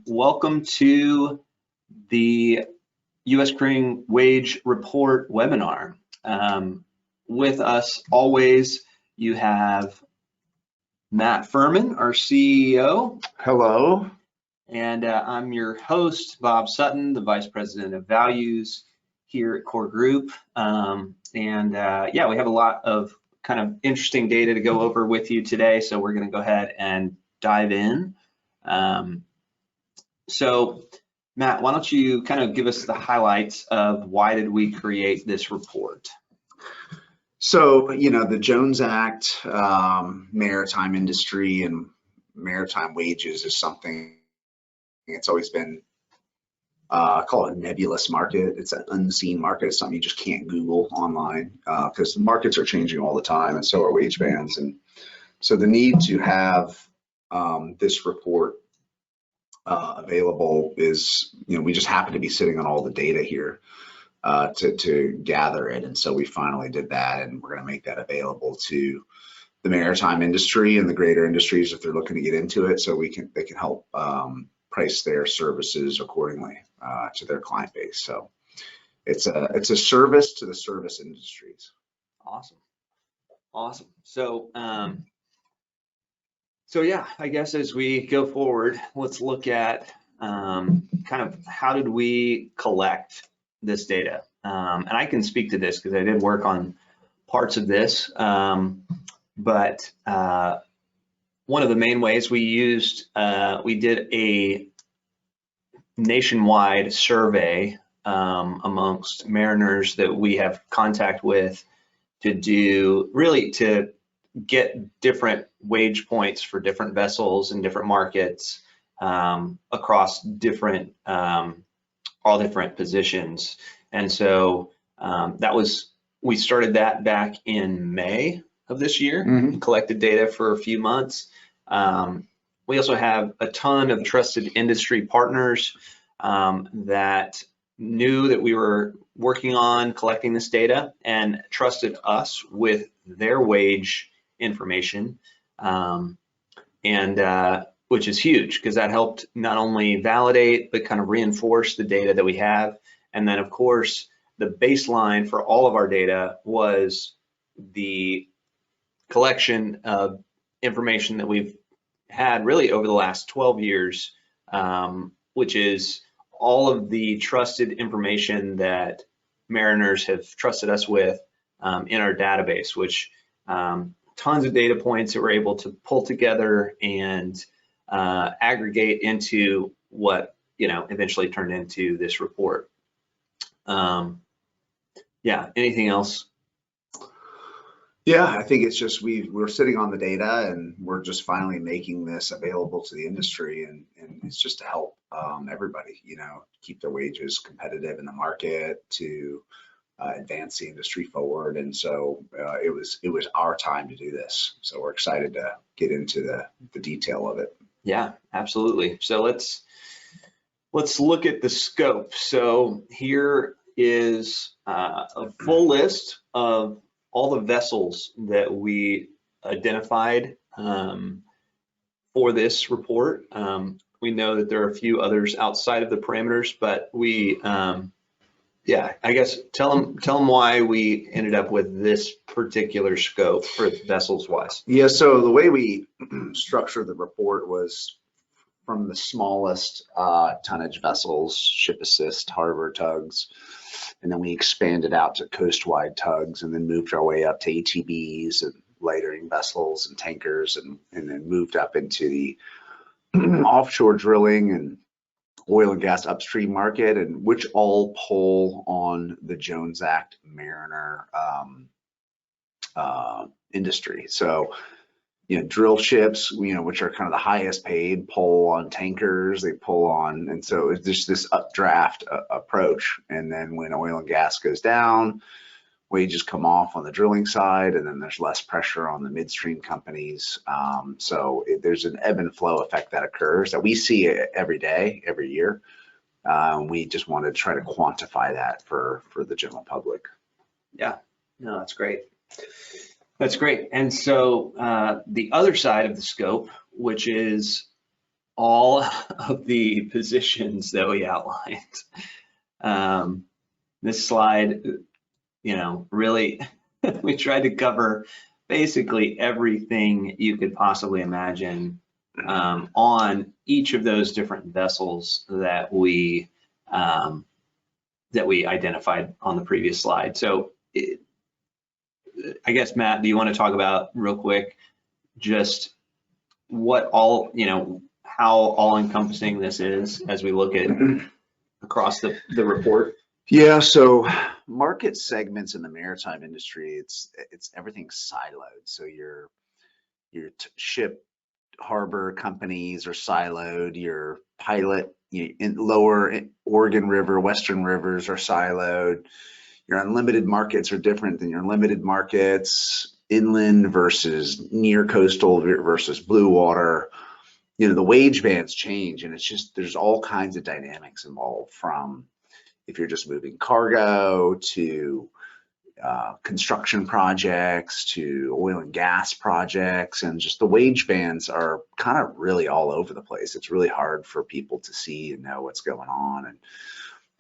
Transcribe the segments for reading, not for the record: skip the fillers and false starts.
Welcome to the U.S. Crewing Wage Report webinar. With us always, you have Matt Furman, our CEO. Hello. And I'm your host, Bob Sutton, the Vice President of Values here at Core Group. Yeah, we have a lot of kind of interesting data to go over with you today, so we're going to go ahead and dive in. So Matt, why don't you kind of give us the highlights of why did we create this report? So, the Jones Act, maritime industry and maritime wages is something, it's always been, I call it a nebulous market. It's an unseen market. It's something you just can't Google online because the markets are changing all the time, and so are wage bands. And so the need to have this report available is, we just happen to be sitting on all the data here to gather it. And so we finally did that, and we're going to make that available to the maritime industry and the greater industries if they're looking to get into it, so they can help price their services accordingly to their client base. So it's a service to the service industries. Awesome. So yeah, I guess as we go forward, let's look at kind of how did we collect this data. And I can speak to this because I did work on parts of this, but one of the main ways we used, we did a nationwide survey amongst mariners that we have contact with to get different wage points for different vessels in different markets across different all different positions. And so we started that back in May of this year. Mm-hmm. Collected data for a few months. We also have a ton of trusted industry partners that knew that we were working on collecting this data and trusted us with their wage information, which is huge because that helped not only validate but kind of reinforce the data that we have. And then of course the baseline for all of our data was the collection of information that we've had really over the last 12 years, which is all of the trusted information that mariners have trusted us with in our database, which tons of data points that we're able to pull together and aggregate into what eventually turned into this report. Yeah, anything else? Yeah, I think it's just we're sitting on the data, and we're just finally making this available to the industry, and it's just to help everybody, keep their wages competitive in the market, to advance the industry forward. And so it was our time to do this. So we're excited to get into the detail of it. Yeah, absolutely. So let's look at the scope. So here is a full list of all the vessels that we identified for this report. We know that there are a few others outside of the parameters, but we, yeah, I guess tell them why we ended up with this particular scope for vessels wise. Yeah, so the way we structured the report was from the smallest tonnage vessels, ship assist, harbor tugs, and then we expanded out to coast-wide tugs, and then moved our way up to ATBs and lightering vessels and tankers, and then moved up into the offshore drilling and oil and gas upstream market, and which all pull on the Jones Act mariner industry. So drill ships, which are kind of the highest paid, pull on tankers, they pull on, and so it's just this updraft approach. And then when oil and gas goes down, wages come off on the drilling side, and then there's less pressure on the midstream companies. So there's an ebb and flow effect that occurs that we see every day, every year. We just wanted to try to quantify that for the general public. Yeah, no, that's great. That's great. And so the other side of the scope, which is all of the positions that we outlined. This slide, really, we tried to cover basically everything you could possibly imagine on each of those different vessels that we identified on the previous slide. So I guess, Matt, do you want to talk about real quick just what all, how all encompassing this is as we look at across the report? Yeah, so market segments in the maritime industry, it's everything siloed. So your ship harbor companies are siloed, your pilot in lower Oregon River, Western rivers are siloed. Your unlimited markets are different than your limited markets, inland versus near coastal versus blue water. The wage bands change, and it's just, there's all kinds of dynamics involved, from if you're just moving cargo to construction projects to oil and gas projects, and just the wage bands are kind of really all over the place. It's really hard for people to see and know what's going on.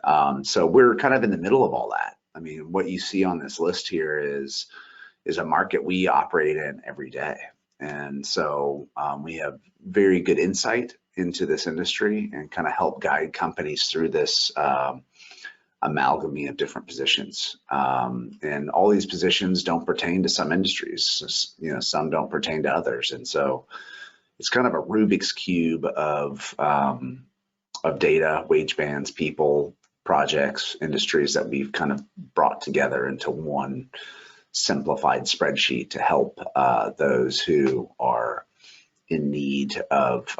And so we're kind of in the middle of all that. I mean, what you see on this list here is a market we operate in every day. And so we have very good insight into this industry and kind of help guide companies through this amalgamy of different positions. And all these positions don't pertain to some industries, some don't pertain to others. And so it's kind of a Rubik's Cube of data, wage bands, people, projects, industries that we've kind of brought together into one simplified spreadsheet to help those who are in need of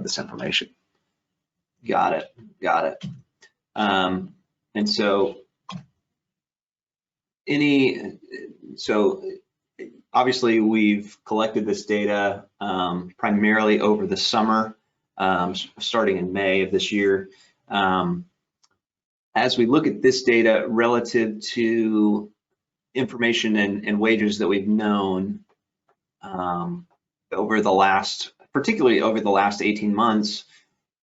this information. Got it. And so obviously we've collected this data primarily over the summer, starting in May of this year. As we look at this data relative to information and wages that we've known particularly over the last 18 months,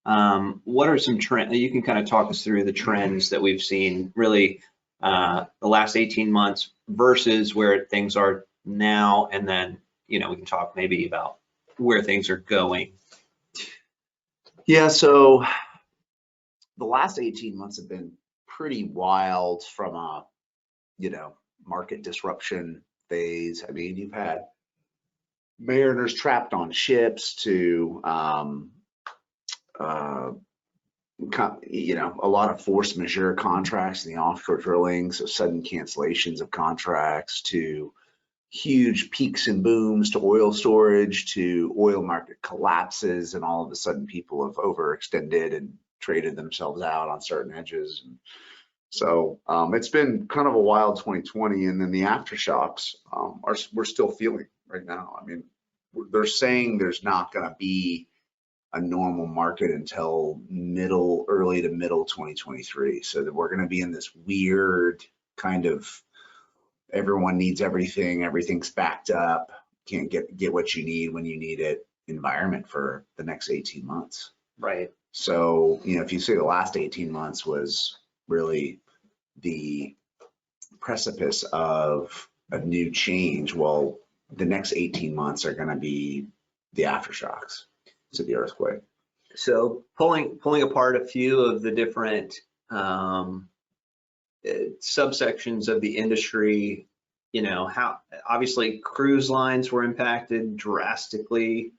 what are some trends? You can kind of talk us through the trends that we've seen really the last 18 months versus where things are now, and then we can talk maybe about where things are going. Yeah, so the last 18 months have been pretty wild from a market disruption phase. I mean, you've had mariners trapped on ships to a lot of force majeure contracts in the offshore drilling, so sudden cancellations of contracts, to huge peaks and booms to oil storage, to oil market collapses, and all of a sudden people have overextended and traded themselves out on certain edges. And so it's been kind of a wild 2020, and then the aftershocks we're still feeling right now. I mean, they're saying there's not going to be a normal market until early to middle 2023. So that we're going to be in this weird kind of everyone needs everything, everything's backed up, can't get what you need when you need it environment for the next 18 months. Right. So, if you say the last 18 months was really the precipice of a new change, well, the next 18 months are going to be the aftershocks to the earthquake. So pulling apart a few of the different subsections of the industry, how obviously cruise lines were impacted drastically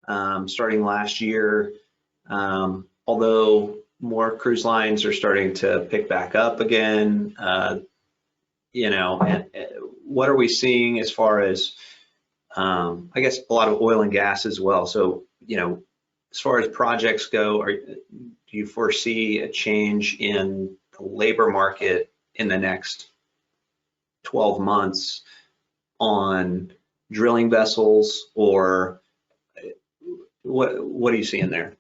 starting last year, although more cruise lines are starting to pick back up again. And what are we seeing as far as I guess a lot of oil and gas as well? So as far as projects go, do you foresee a change in the labor market in the next 12 months on drilling vessels, or what are you seeing there?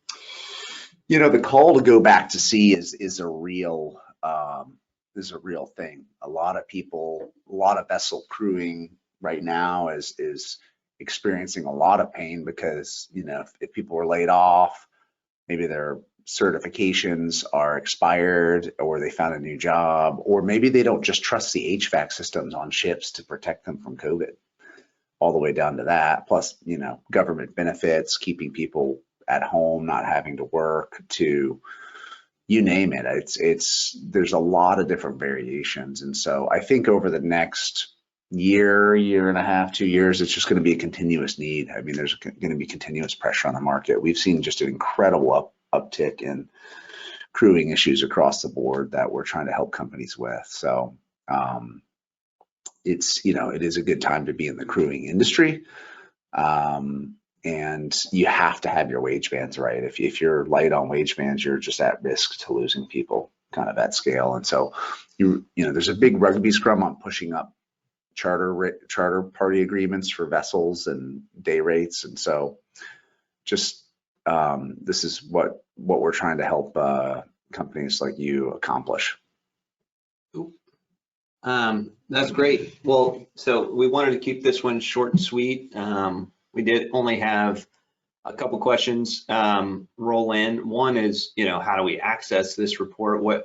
The call to go back to sea is a real thing. A lot of vessel crewing right now is experiencing a lot of pain because, you know, if people were laid off, maybe their certifications are expired or they found a new job, or maybe they don't just trust the HVAC systems on ships to protect them from COVID, all the way down to that. Plus, you know, government benefits, keeping people at home, not having to work, to you name it. There's a lot of different variations. And so I think over the next year and a half, 2 years, it's just going to be a continuous need. I mean, there's going to be continuous pressure on the market. We've seen just an incredible uptick in crewing issues across the board that we're trying to help companies with. So it's, you know, it is a good time to be in the crewing industry. And you have to have your wage bands right. If you're light on wage bands, you're just at risk to losing people kind of at scale. And so you know, there's a big rugby scrum on pushing up charter party agreements for vessels and day rates. And so just this is what we're trying to help companies like you accomplish. That's great. Well, so we wanted to keep this one short and sweet. We did only have a couple questions roll in. One is, you know, how do we access this report? How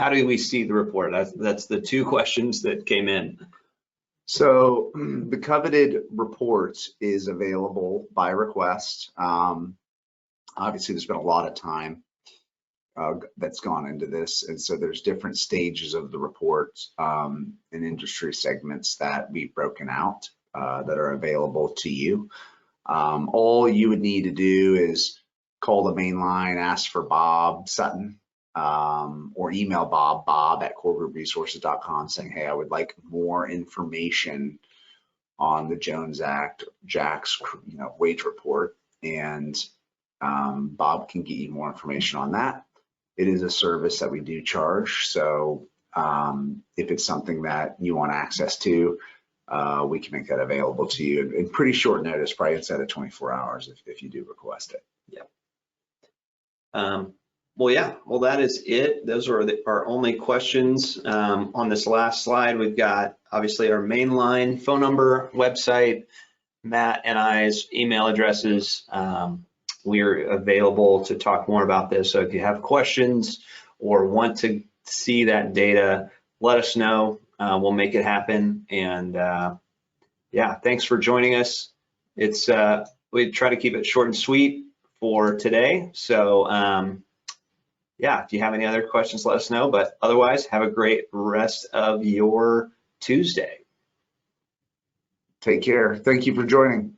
do we see the report? That's the two questions that came in. So the coveted report is available by request. Obviously, there's been a lot of time that's gone into this, and so there's different stages of the report and industry segments that we've broken out that are available to you. All you would need to do is call the main line, ask for Bob Sutton, or email bob@coregroupresources.com saying, hey, I would like more information on the Jones Act, Jack's, you know, wage report, and Bob can get you more information on that. It is a service that we do charge, so if it's something that you want access to, we can make that available to you in pretty short notice, probably inside of 24 hours if you do request it. Yeah. Well, that is it. Those are our only questions. On this last slide, we've got obviously our main line, phone number, website, Matt and I's email addresses. We're available to talk more about this. So if you have questions or want to see that data, let us know. We'll make it happen. And yeah, thanks for joining us. It's we try to keep it short and sweet for today. So yeah, if you have any other questions, let us know. But otherwise, have a great rest of your Tuesday. Take care. Thank you for joining.